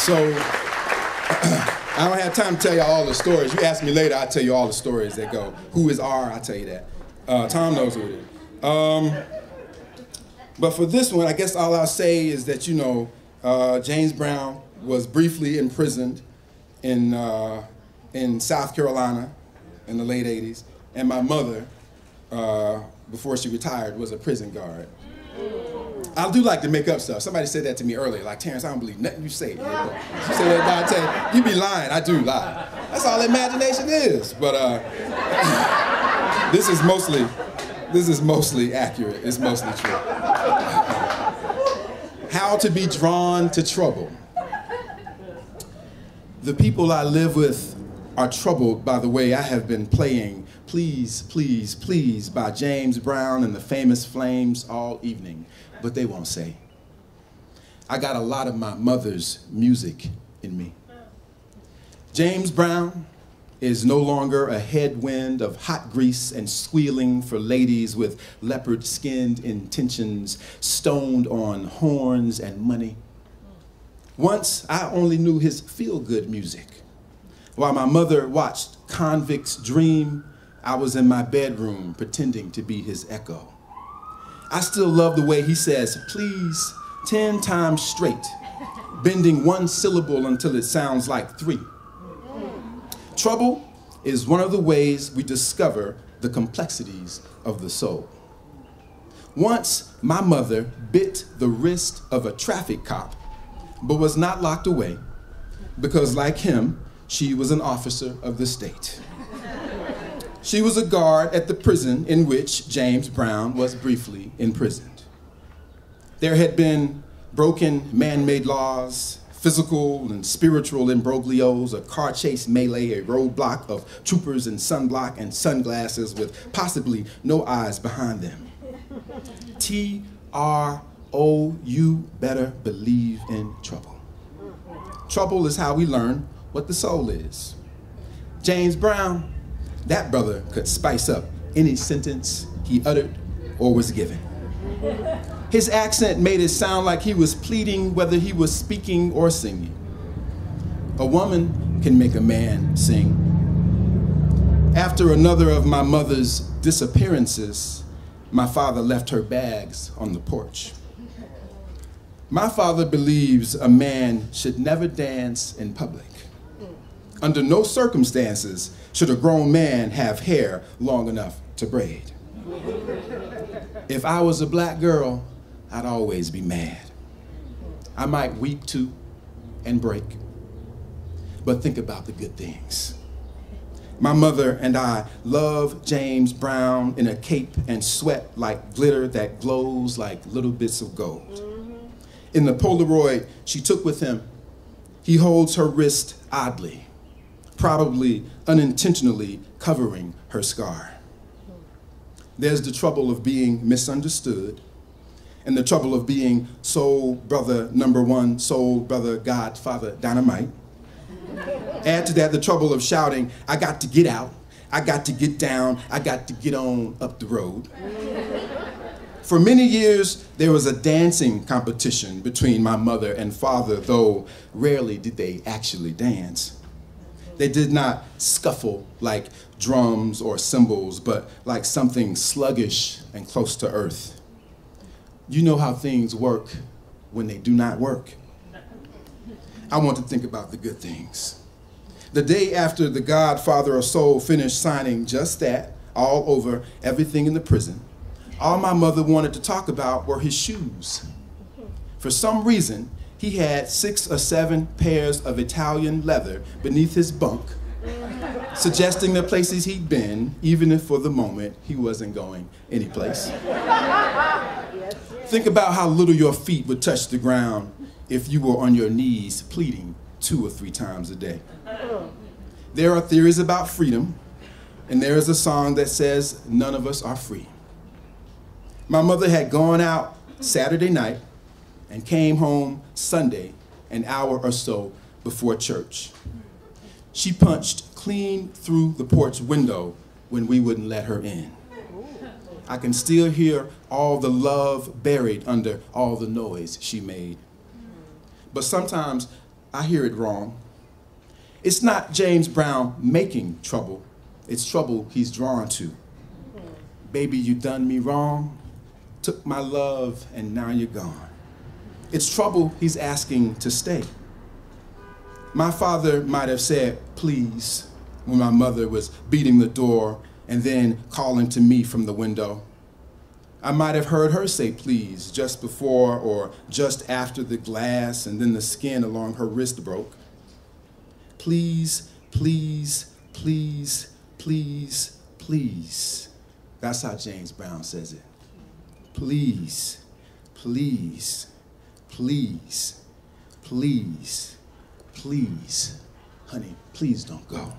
So I don't have time to tell you all the stories. You ask me later, I'll tell you all the stories that go. Who is R? I'll tell you that. Tom knows who it is. But for this one, I guess all I'll say is that, you know, James Brown was briefly imprisoned in South Carolina in the late 80s. And my mother, before she retired, was a prison guard. I do like to make up stuff. Somebody said that to me earlier, like, Terrence, I don't believe nothing you say. She said that, Dante, you be lying. I do lie. That's all imagination is. But this is mostly accurate. It's mostly true. How to be drawn to trouble. The people I live with are troubled by the way I have been playing Please, Please, Please by James Brown and the Famous Flames all evening, but they won't say. I got a lot of my mother's music in me. James Brown is no longer a headwind of hot grease and squealing for ladies with leopard-skinned intentions, stoned on horns and money. Once, I only knew his feel-good music. While my mother watched convicts dream, I was in my bedroom pretending to be his echo. I still love the way he says, please, 10 times straight, bending one syllable until it sounds like 3. Trouble is one of the ways we discover the complexities of the soul. Once, my mother bit the wrist of a traffic cop, but was not locked away because, like him, she was an officer of the state. She was a guard at the prison in which James Brown was briefly imprisoned. There had been broken man-made laws, physical and spiritual imbroglios, a car chase melee, a roadblock of troopers in sunblock and sunglasses with possibly no eyes behind them. T-R-O, you better believe in trouble. Trouble is how we learn what the soul is. James Brown, that brother could spice up any sentence he uttered or was given. His accent made it sound like he was pleading whether he was speaking or singing. A woman can make a man sing. After another of my mother's disappearances, my father left her bags on the porch. My father believes a man should never dance in public. Under no circumstances should a grown man have hair long enough to braid. If I was a black girl, I'd always be mad. I might weep too and break, but think about the good things. My mother and I love James Brown in a cape and sweat like glitter that glows like little bits of gold. In the Polaroid she took with him, he holds her wrist oddly, probably unintentionally covering her scar. There's the trouble of being misunderstood and the trouble of being soul brother number 1, soul brother Godfather Dynamite. Add to that the trouble of shouting, I got to get out, I got to get down, I got to get on up the road. For many years, there was a dancing competition between my mother and father, though rarely did they actually dance. They did not scuffle like drums or cymbals, but like something sluggish and close to earth. You know how things work when they do not work. I want to think about the good things. The day after the Godfather of Soul finished signing just that, all over everything in the prison, all my mother wanted to talk about were his shoes. For some reason, he had 6 or 7 pairs of Italian leather beneath his bunk, suggesting the places he'd been, even if for the moment he wasn't going anyplace. Think about how little your feet would touch the ground if you were on your knees pleading 2 or 3 times a day. There are theories about freedom, and there is a song that says none of us are free. My mother had gone out Saturday night and came home Sunday an hour or so before church. She punched clean through the porch window when we wouldn't let her in. I can still hear all the love buried under all the noise she made. But sometimes I hear it wrong. It's not James Brown making trouble. It's trouble he's drawn to. Baby, you done me wrong, took my love, and now you're gone. It's trouble he's asking to stay. My father might have said, please, when my mother was beating the door and then calling to me from the window. I might have heard her say please just before or just after the glass and then the skin along her wrist broke. Please, please, please, please, please. That's how James Brown says it. Please, please, please, please, please, honey, please don't go.